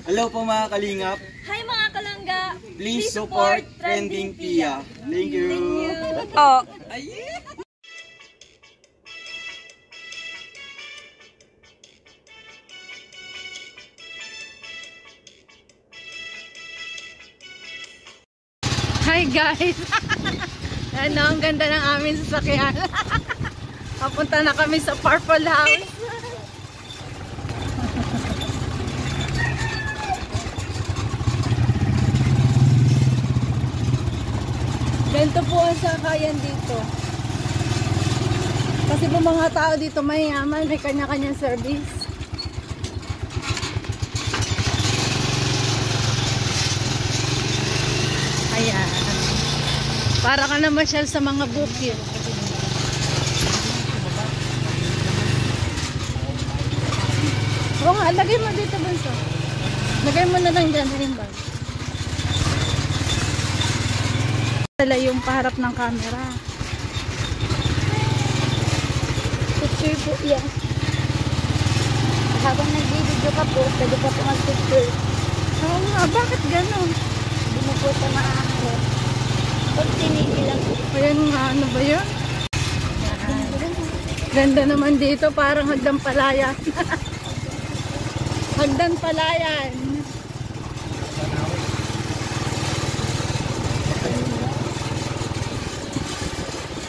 Hello po mga kalingap. Hi mga kalangga. Please support Trending Pia. Thank you. Oh. Hi guys. Ano, ang ganda ng aming sasakyan. Papunta na kami sa Purple House. Ganito po ang sakayan dito. Kasi po mga tao dito mayaman, may kanya-kanyang service. Ayan. Para ka na masyal sa mga bukid. Oo nga, lagay mo dito bunso. Lagay mo na lang dyan, halimbag. Tala yung paharap ng camera. Picture po yan. Habang nag-video ka po, pwede pa po mag-picture. Oo nga, bakit gano'n? Hindi mo po ito makakakot. Pag tinigil lang po. Ayan nga, ano ba yun? Ganda naman dito, parang hagdan palayan. Hagdan palayan.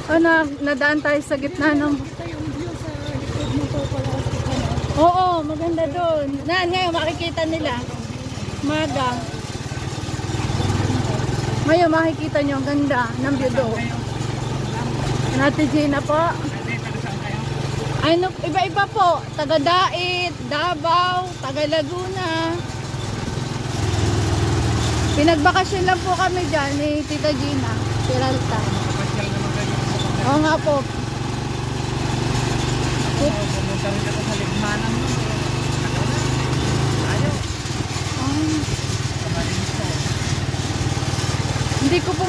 Ano, nadaan tayo sa gitna ng... Oo, maganda doon. Ngayon, makikita nila. Maga. Ngayon, makikita nyo, ang ganda ng view doon. Ate Gina po. Ano, iba-iba po. Taga Dait, Davao, taga Laguna. Pinagbakasyon lang po kami dyan ni Tita Gina, Peralta. Oo nga po. Pumunta rin ako sa Ligmanang. Hindi ko po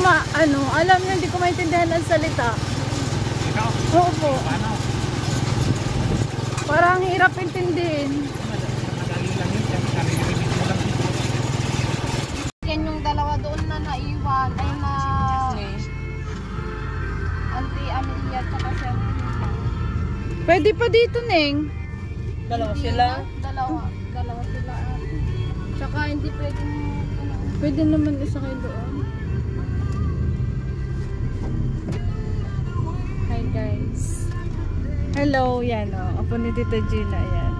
alam nyo, hindi ko maintindihan ang salita. Ikaw? Oo po. Paano? Parang hirap intindihin. Magaling lang yun. Karirinig mo lang. Yan yung dalawa doon na naiwan ay na Auntie Amelia tsaka si Amelia. Pwede pa dito, Neng. Dalawa sila? Dalawa sila. Tsaka hindi pwedeng Pwede naman isa kayo doon. Hi guys. Hello, yan o. Apo ni Tita Gina, yan.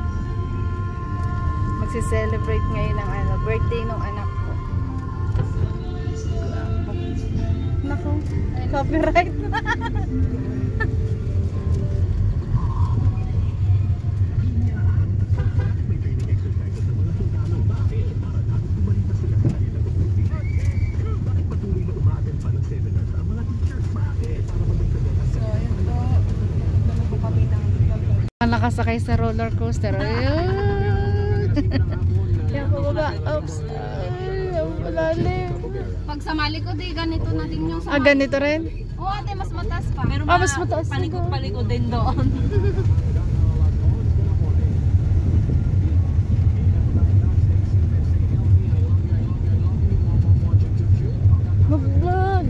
Magsi-celebrate ngayon ng birthday ng anak ko. Nako, copyright. Nakasakay sa roller coaster. Ayun. Kaya pababa. Oops. Ay, malalim. pag sa malikod ganito na din yung sa ganito rin? Oo ate, mas mataas pa. Pero mas mataas. Palikod din doon. Mag-vlog.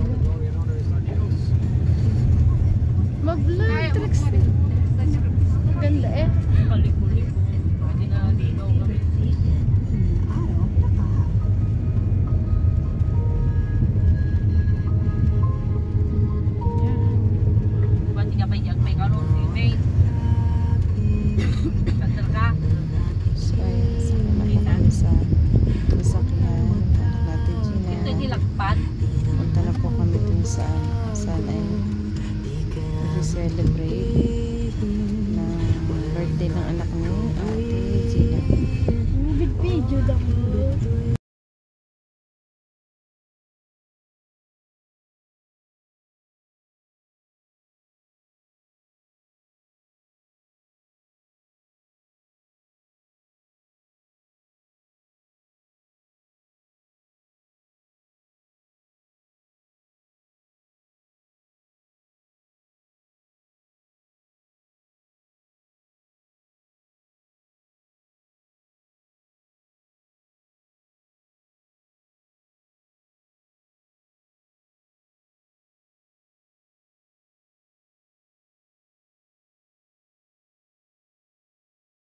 Mag-vlog. Ganda eh. Punta na po kami dun sa sana ay celebrate ng birthday ng anak ni Ate Gina. Video daw.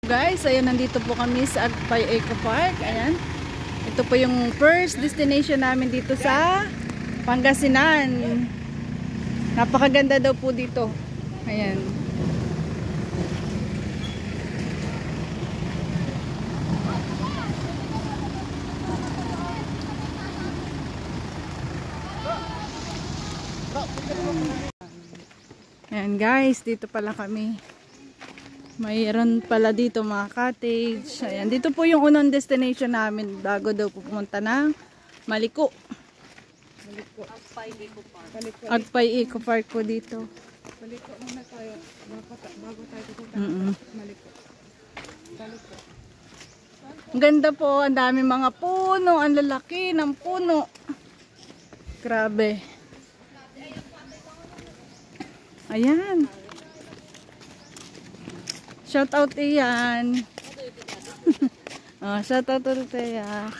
Guys, ayan, nandito po kami sa Agpay Eco Park. Ayan. Ito po yung first destination namin dito sa Pangasinan. Napakaganda daw po dito. Ayan. Ayan guys, dito pala kami. Mayroon pala dito mga cottage. Ayan, dito po yung unang destination namin bago daw pupunta ng Maliko. Agpay Eco Park po dito. Maliko muna tayo. Bago tayo pupunta Maliko. Ang ganda po, ang dami mga puno, ang lalaki ng puno. Grabe. Ayan. Shout out iyan. Oh, shout out ulit iyan.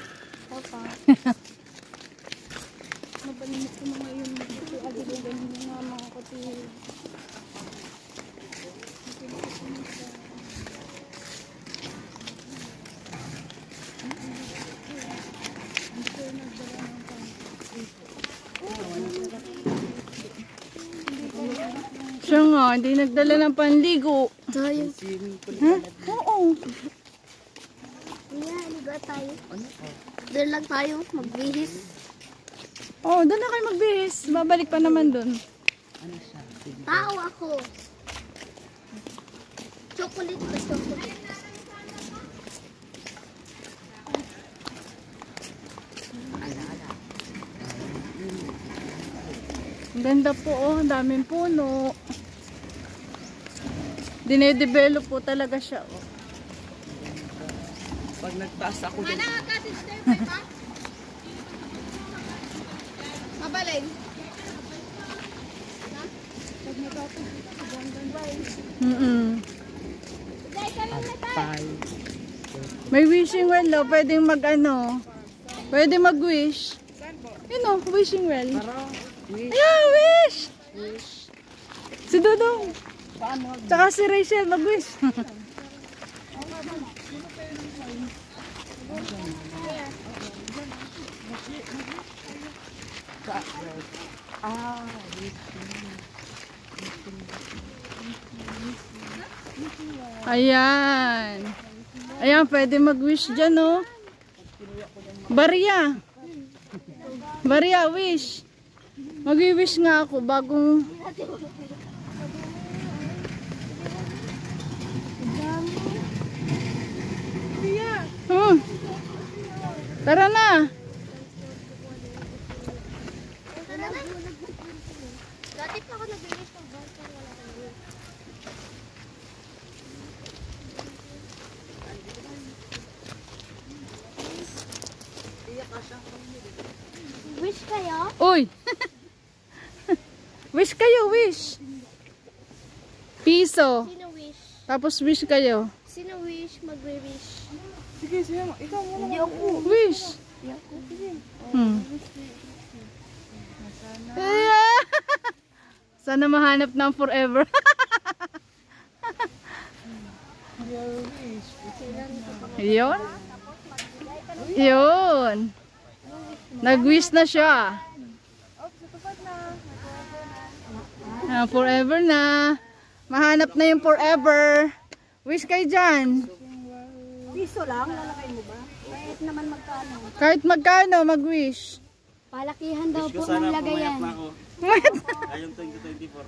Mabalinis ko mga yun. Ito agad-agad mga kapatid. Siya nga, hindi nagdala ng panligo. Tayo. Ha? Oo. Yeah, liga tayo. Doon lang tayo, magbihis. Oh, doon na kayo magbihis. Babalik pa naman doon. Tao ako. Chocolate ba chocolate? Ang ganda po, oh. Ang daming puno. Dinedevelop po talaga siya, oh. Pag nagtaas ako dun. Mabalay. May wishing well, oh. Pwedeng mag-ano. Pwede mag-wish. Yun, oh. Wishing well. Ayan, wish! Si Dudong. Tsaka si Rachel mag-wish. Ayan. Ayan, pwede mag-wish dyan, oh. Barya. Barya, wish. Mag-wish nga ako bagong... Tara na. Dati pa ako nag-wish ng bangko, wala kang wish. Wish kayo? Uy. Wish kayo, wish. Piso. Sino wish? Tapos wish kayo. Sino wish? Magwi-wish. Sige, sige. Ikaw muna. Hindi ako. Wish. Yeah. Sana mahanap ng forever. Yun. Yun. Nag-wish na siya. Forever na. Mahanap na yung forever. Wish kayo dyan. Piso lang? Lalakay mo ba? Kahit naman magkano. Kahit magkano, mag-wish. Palakihan daw Wish po ko sana ng pumayat lagayan. na ako. Ngayong 2024.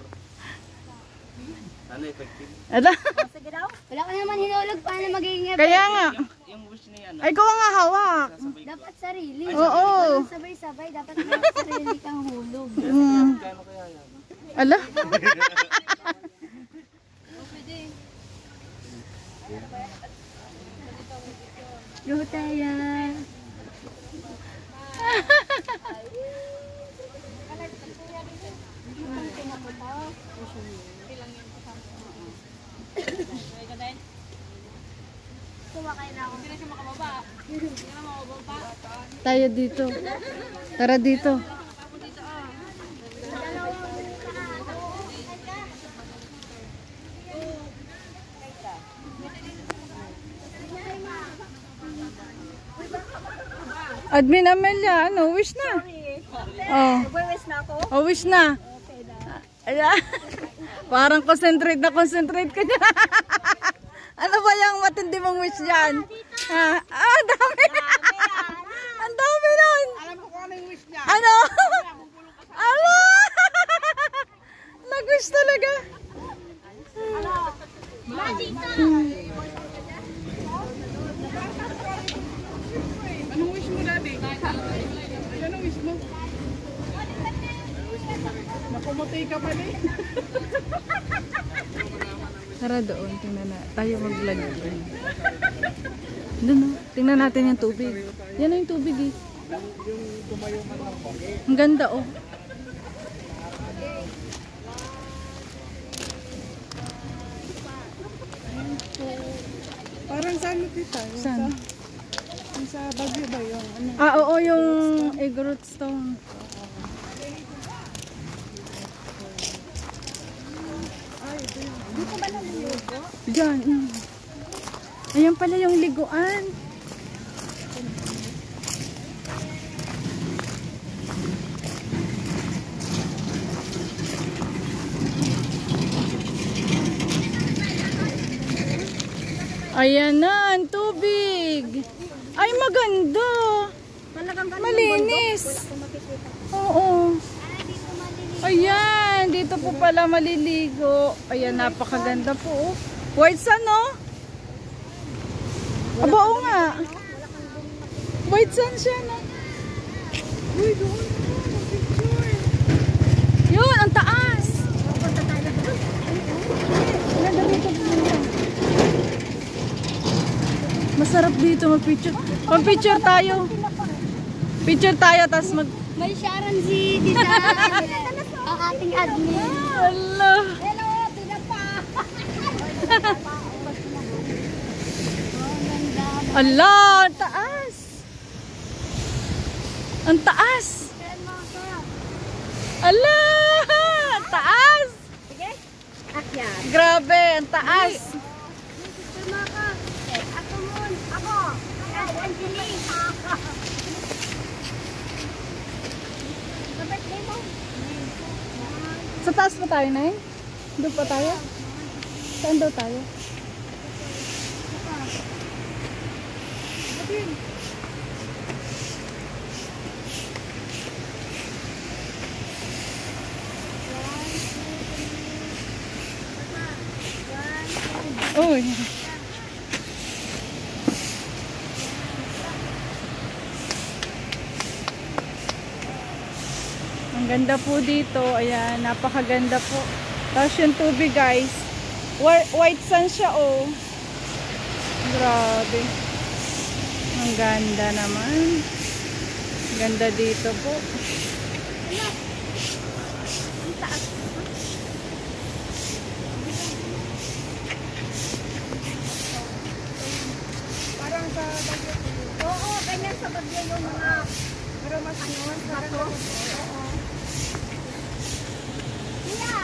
Sana effective. Ala. Sige daw. Wala ka naman hinulog. Paano magiging Kaya nga. Yung wish niya, ano? Ay, ko nga hawak. dapat sarili. Oo. Walang sabay-sabay. Dapat may sarili kang hulog. Kano kaya yan? Ala. Go tayo. Kumakain na ako. Hindi na siya makababa. Hindi na makababa. Tayo dito. Tara dito. Admin Amelia, ano, wish na. Oh. Nag-wish na ako. Oh, wish na. Ayan. Parang concentrate ka dyan. Ano ba yung matindi mong wish dyan? Dami. Ang dami nun. Alam ko kung ano yung wish niya. Ano? Ala! Nag-wish talaga. Anong wish mo, Daddy? Anong wish mo? Nakumutay ka pa rin. Tara doon, tingnan na. Tayo mag-vlog doon. Doon o, tingnan natin yung tubig. Yan na yung tubig eh. Ang ganda oh. Parang saan mo tita? Saan? Yung sa Baguio ba yung ano? Oo, yung Eggroot Stone. Dito ba naliligo? Diyan. Ayan pala yung liguan. Ayan na, ang tubig. Ay, maganda. Talagang ganun. Malinis. Wala akong makikita. Oo. Dito maliligo. Ayan, dito po pala maliligo. Ayan, napakaganda po. Oh. White sun, no? Aba, oo nga. White sun siya, no? Uy, doon. Picture. Yun, ang taas. Punta tayo doon. Ganda dito po. Masarap dito mag-picture. Mag-picture tayo. Picture tayo, tapos mag... May Sharon si Tita. Ang ating admin. Allah. Hello, tinapa. Allah, ang taas. Ang taas. Allah, ang taas. Sige. Akyat. Grabe, ang taas. Tumaka. Ako mun. Ako. Anjali. Sa birthday mo? Sa taas pa tayo, Nay? Doon pa tayo? Saan daw tayo? Uy. Ang ganda po dito. Ayan, napakaganda po. Tapos yung tubig, guys. White sand siya, oh. Grabe. Ang ganda naman. Ganda dito po. Parang sa Baguio. Oo, ganyan sa bagyo yung mga Pero mas ano, sarap. Oo. Kuya!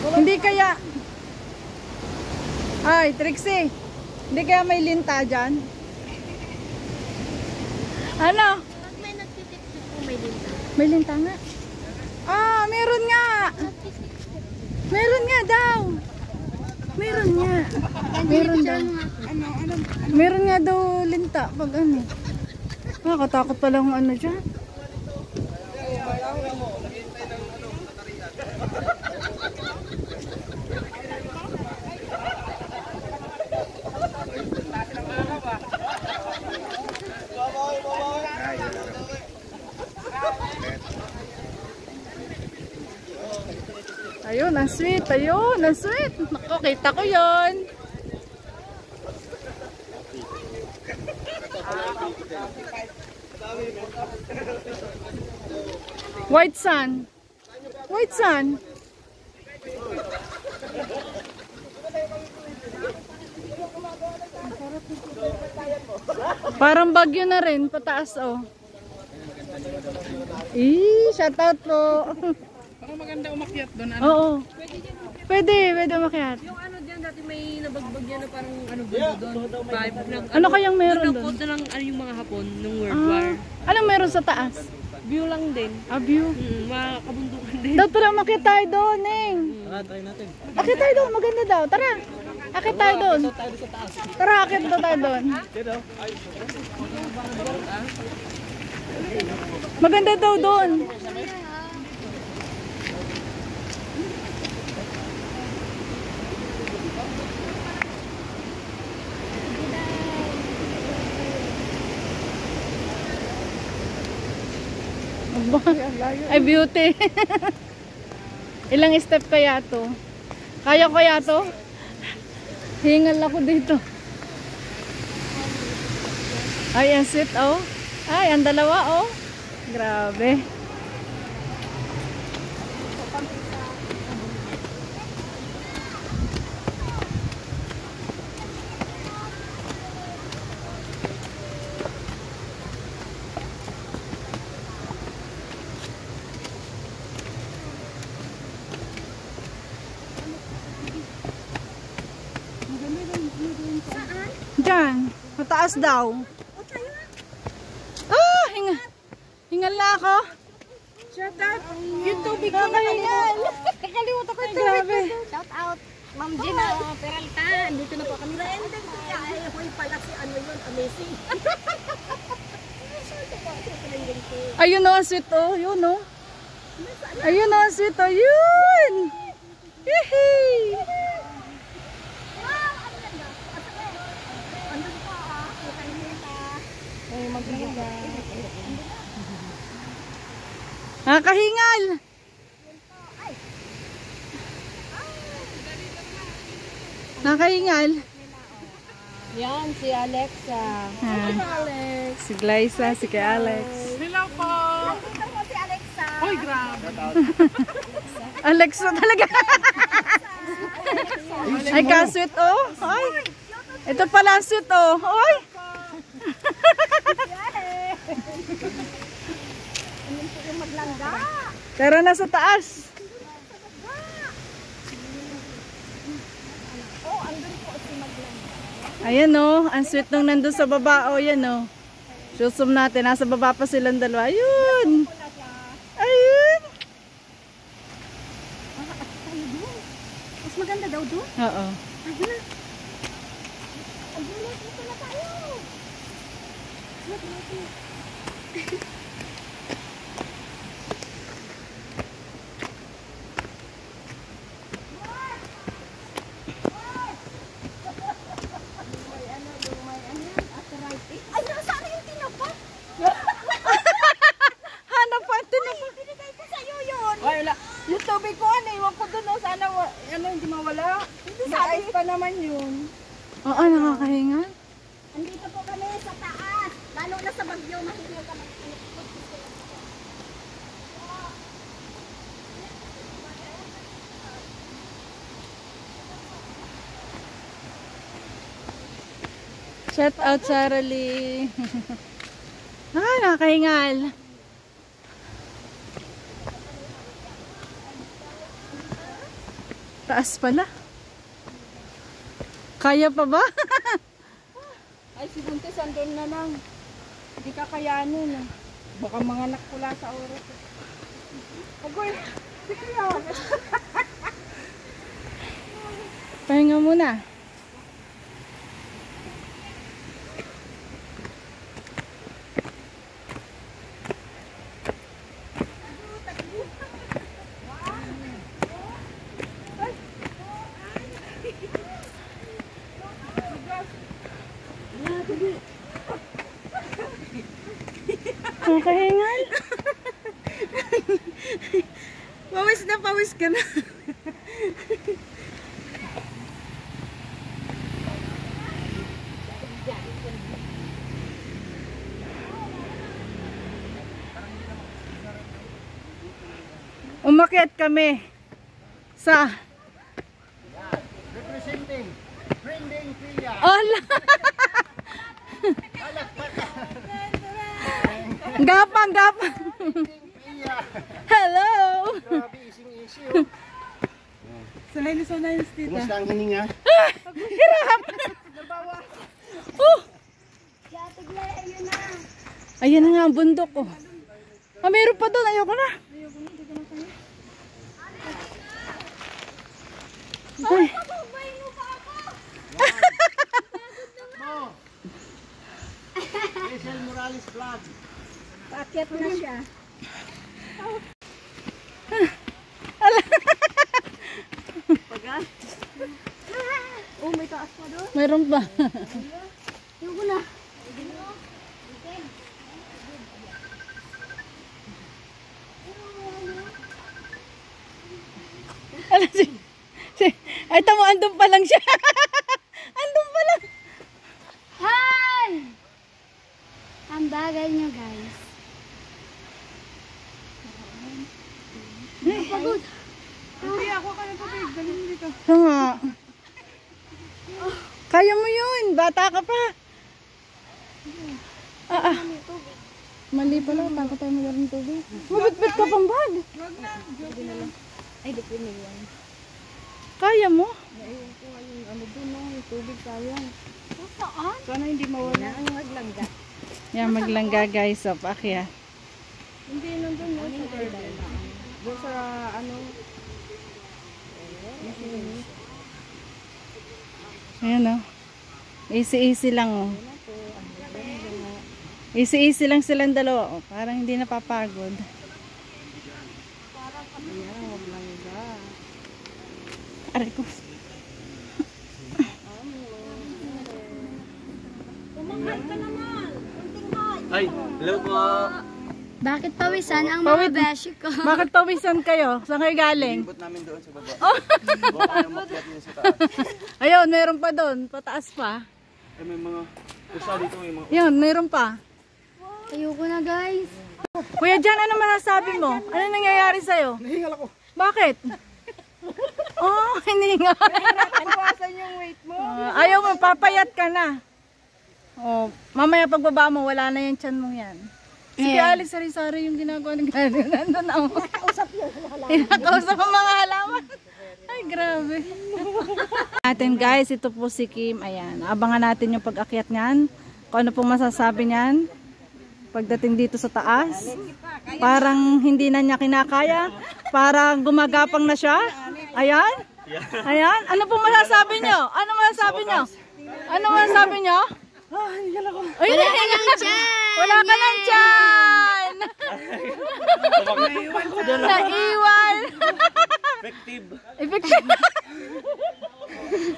Hindi kaya... Ay, Trixie. Hindi kaya may linta dyan? Ano? Pag may nagtitip-tip po may linta. May linta nga. Ah, meron nga. Meron nga daw. Meron nga. Meron daw. Meron nga daw linta pag ano. Nakakatakot pala kung ano dyan. Ayun, ang sweet. Ayun, ang sweet. Naku, kita ko yon. White sun. White sun. Parang bagyo na rin, pataas oh. Shout out po. Baka maganda umakyat doon. Ano? Oo. Pwede umakyat. Yung ano dyan, dati may nabagbag yan na parang ano ba doon? Vibe ng Ano kayang meron doon? doon? Nag-quote na lang ano yung mga hapon nung World War. Anong meron sa taas? View lang din. View. Mga kabundukan din. Daw, tara, umakyat tayo doon, Neng. Try natin. Akit tayo doon, maganda daw. Tara. Akit tayo doon. Tara, akit tayo doon. Maganda daw doon. Ay, beauty. Ilang step kaya to? Kaya to? Hingal ako dito. Ay, ang sweet oh. Ay, ang dalawa oh. Grabe. Diyan, mataas daw. Hingal na ako. Shout out. Yung tubig ko Hingal. Nakalimutan ko ito. Grabe. Shout out. Ma'am Gina Peralta. Dito na po kami. Trending kuya. Ay, hoy pala si ano yun. Amazing. Ayun o, ang sweet oh. Yun o. Ayun o, ang sweet oh. Yun. Yehey. Nakahingal. Nakahingal. Yan, si Alexa. Si Glyza, si kay Alex. Hello po. Nakita mo si Alexa. Oy, grabe. Alexa talaga. Ay, ka-sweet oh. Ay. Ito pala ang sweet oh. Ay. Tara na sa taas. Ayan oh, ang sweet nung nandun sa baba oh, yan oh. Susum natin, nasa baba pa silang dalawa. Ayun. Ayun. Mas maganda daw doon. Oo. Ayun na. Ayun na, dito na tayo. Ay, nasaan yung tinapa? Hanap pa, tinapa. Binigay ko sa'yo yun. Ay, wala. Yung tubig ko, iwan ko dun, oh. Sana, hindi mawala. May ice pa naman yun. Oo, nakakahingal. Andito po kami sa taas. Lalo na sa Bagyo, mahingal ka mag- Shout out, Sarah Lee. Nakakahingal. Taas pala. Kaya pa ba? Ay, si Buntis, andun na lang. Hindi kakayanin. Baka mga nakpula sa oras. Agoy, sige lang. Pahinga muna. Nakakahingal. Pawis na pawis ka na. Umakyat kami sa Representing Trending Pia. Hola! Gapang, gapang! Hello! Grabe, ising-isi oh. Sanay tita. Kumusta ang hininga? Hirap! Ayan na nga ang bundok ko. Ah, meron pa doon. Ayoko na. Ay. Rizal Morales Vlog. Paakyat na siya. Oh, may taas pa doon. Meron pa. Yung ko na. Ala, ay, tamo, andun pa lang siya. Andun pa lang. Hi! Ang bagay nyo, guys. Pagod. Nga. Kaya mo yun. Bata ka pa. Mali pala. Baka tayo magaling tubig. Mabitbit ka pang bag. Ay, di pinili. Kaya mo. Ayun ko yung ano doon, no? Yung tubig sayang. Saan? Sana hindi mawala ang maglangga. Yan, maglangga guys. So, paakya. Hindi nandun, no? Sa garden. Doon sa ano. Ayan o. Easy lang o. Easy lang silang dalawa o. Parang hindi napapagod. Aray ko. Ay, hello po. Bakit pawisan ang Pawid. mga beshi ko? Bakit pawisan kayo? Saan kayo galing? Ibot namin doon sa baba. Baka yung makyat niyo sa taas. Ayun, meron pa doon. Pataas pa. Ay, may mga kusa dito, may mga... Yun, meron pa. Ayoko na, guys. Kuya Jan, ano masasabi mo? Ano nangyayari sa'yo? Nahingal ako. Bakit? Oh, hininga. Iwasan yung weight mo. Ayaw mo, papayat ka na. Oh, mamaya pagbaba mo, wala na yung tiyan mo yan. Sige, Alice, sari-sari yung ginagawa ng gano'n. Nandun ako. Kinakausap ang mga halaman. Ay, grabe. Atin guys, ito po si Kim. Ayan, abangan natin yung pag-akyat niyan. Kung ano pong masasabi niyan. Pagdating dito sa taas. Parang hindi na niya kinakaya. Parang gumagapang na siya. Ayan. Ayan. Ano pong masasabi niyo? Ano masasabi niyo? Ano masasabi niyo? Ay, Wala ka lang dyan! wala ka lang dyan! Naiwan! Effective. Effective.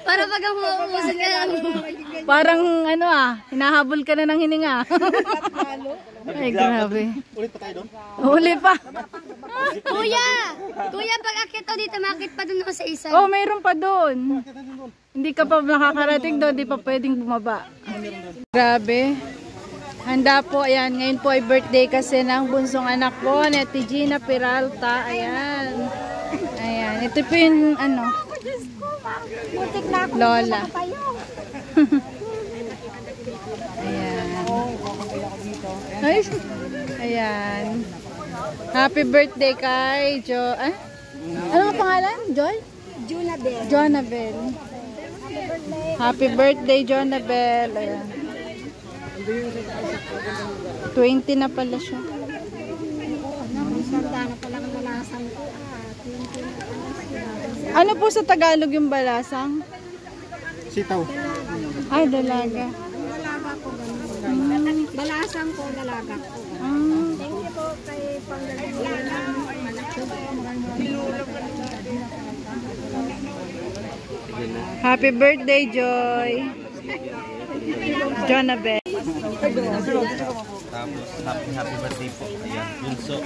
Para pag ang umuusan ka lang. Parang ano hinahabol ka na ng hininga. Ay, grabe. Ulit pa tayo doon? Huli pa. Kuya! Kuya, pag akit o dito, makit pa dun ako sa isa. Oh, mayroon pa doon. Hindi ka pa nakakarating doon, hindi pa pwedeng bumaba. Grabe. Handa po, ayan. Ngayon po ay birthday kasi ng bunsong anak ko, na Gina Peralta. Ayan. Ayan. Ito po yung ano, Butik na ako. Lola. Ayan. Ay, ayan. Happy birthday kay Jo. Ah? Ano ang pangalan? Joy? Junabel. Jonabel. Happy birthday, Jonabel. Ayan. 20 na pala siya. Sanda na palang malasan ko. Ano po sa Tagalog yung balasang? Sitaw. Ay, dalaga. Balasan ko, dalaga ko. Ah. Thank you po kay Panggalingan. Happy birthday, Joy. Jonabel. Tapos, happy birthday po. Ayan, bunso.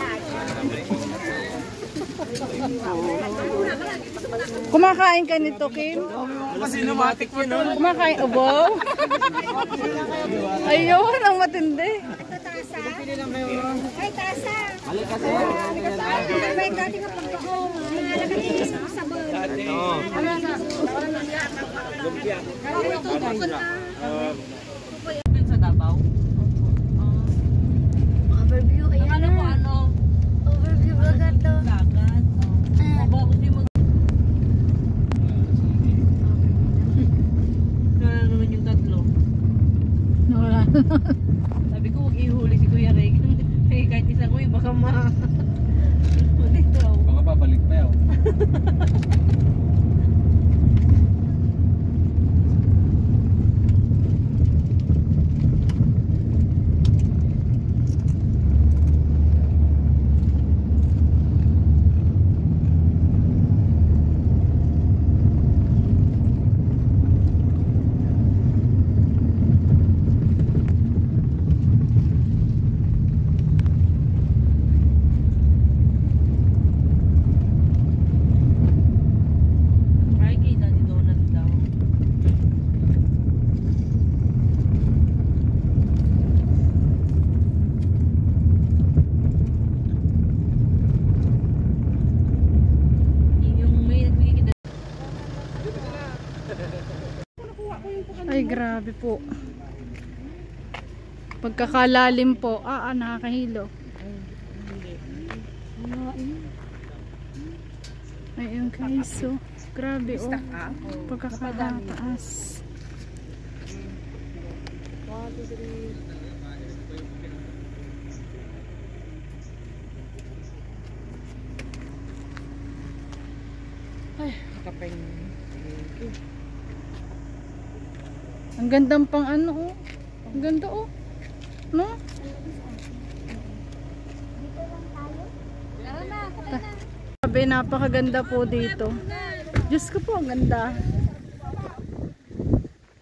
Kumakain ka nito, Kim? Wala cinematic yun, no? Kumakain. Oh, wow. Ayun, ang matindi. Ay, tasa. May dati ka pagkahong. Nalagay sa sabon. Oo. Sa Davao. Overview, ayan Ano mo na. ano? Overview baga to. Dagat. Mabako di mag... Wala naman yung tatlo. Wala. Sabi ko, huwag ihuli si Kuya Ray. Kahit isa ko, baka ma... Ulit daw. Baka babalik pa yun. Ay, kita ni Donald daw. Yung may nagbigay Ay, grabe po. Pagkakalalim po. Nakakahilo. Ayun guys, so grabe oh. Pagkakataas. Ang gandang pang ano oh. Ang ganda oh. No? Grabe, napakaganda po dito. Diyos ko po, ang ganda.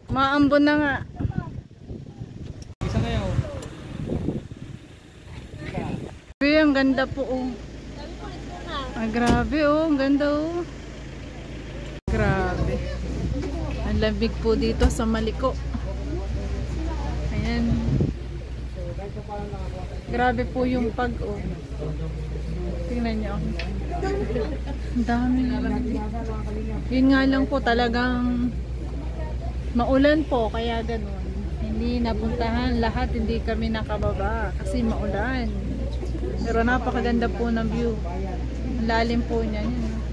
Maambon na nga. Isa ngayon. Grabe, ang ganda po oh. Grabe oh, ang ganda oh. Grabe. Ang lamig po dito sa Maliko. Ayan. Grabe po yung pag oh. Tingnan niyo. Ang dami. Yun nga lang po talagang maulan po kaya ganun. Hindi napuntahan lahat, hindi kami nakababa kasi maulan. Pero napakaganda po ng view. Ang lalim po niya. Yun.